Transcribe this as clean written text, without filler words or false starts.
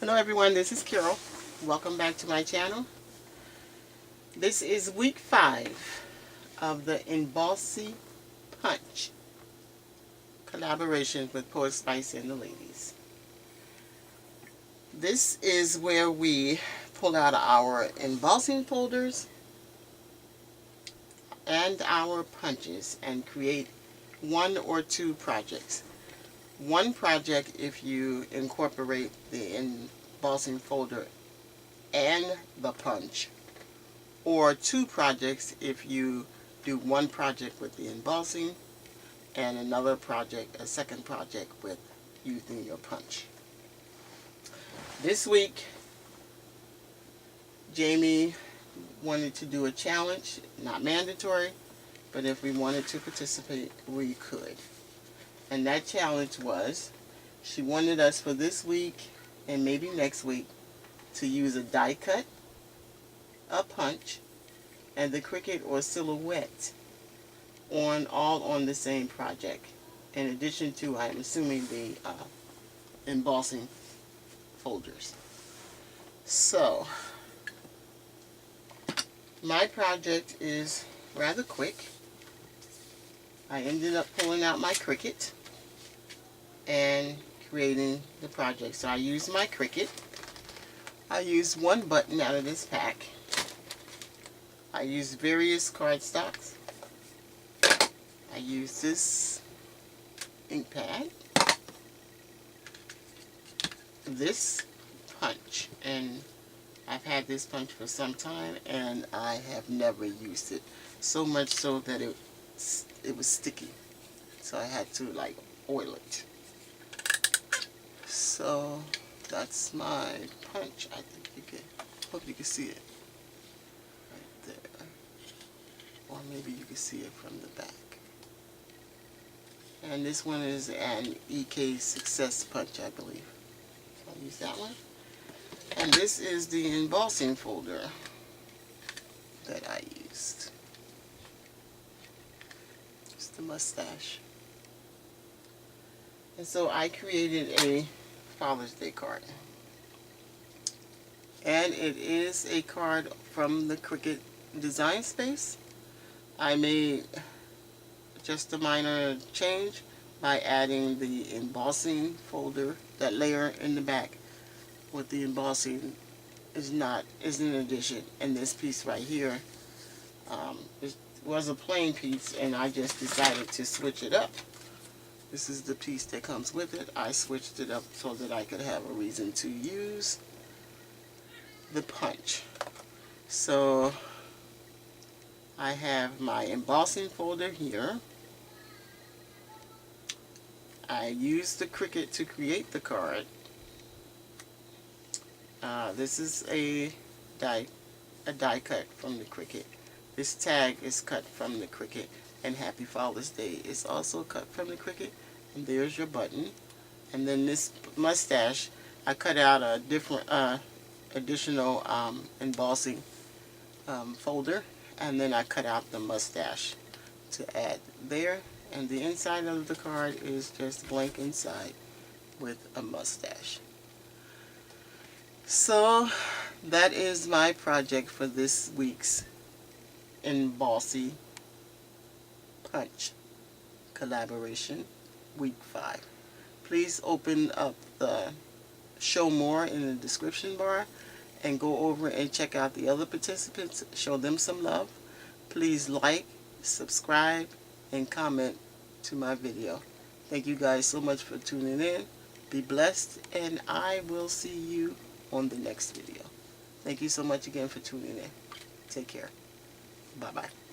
Hello everyone, this is Carol. Welcome back to my channel. This is week 5 of the EMBOSSY Punch collaboration with Poetspice and the ladies. This is where we pull out our embossing folders and our punches and create 1 or 2 projects. 1 project if you incorporate the embossing folder and the punch, or 2 projects if you do 1 project with the embossing and another project, a second project with using your punch. This week Jamie wanted to do a challenge, not mandatory, but if we wanted to participate we could. And that challenge was, she wanted us for this week and maybe next week to use a die cut, a punch, and the Cricut or silhouette all on the same project. In addition to, I'm assuming, the embossing folders. So, my project is rather quick. I ended up pulling out my Cricut and creating the project. So I used my Cricut. I used 1 button out of this pack. I used various cardstocks. I used this ink pad, this punch, and I've had this punch for some time and I have never used it. So much so that it was sticky, so I had to like oil it. So that's my punch. I think you can, hope you can see it right there, or maybe you can see it from the back. And this one is an EK Success punch, I believe. So I'll use that one. And this is the embossing folder that I used. The mustache. And so I created a Father's Day card. And it is a card from the Cricut Design Space. I made just a minor change by adding the embossing folder, that layer in the back with the embossing is an addition. And this piece right here was a plain piece, and I just decided to switch it up. This is the piece that comes with it. I switched it up so that I could have a reason to use the punch. So I have my embossing folder here. I used the Cricut to create the card. This is a die cut from the Cricut. This tag is cut from the Cricut, and Happy Father's Day is also cut from the Cricut. And there's your button. And then this mustache, I cut out a different additional embossing folder, and then I cut out the mustache to add there. And the inside of the card is just blank inside with a mustache. So that is my project for this week's EMBOSSY Punch collaboration, week 5. Please open up the show more in the description bar and go over and check out the other participants. Show them some love. Please like, subscribe, and comment to my video. Thank you guys so much for tuning in. Be blessed, and I will see you on the next video. Thank you so much again for tuning in. Take care. Bye-bye.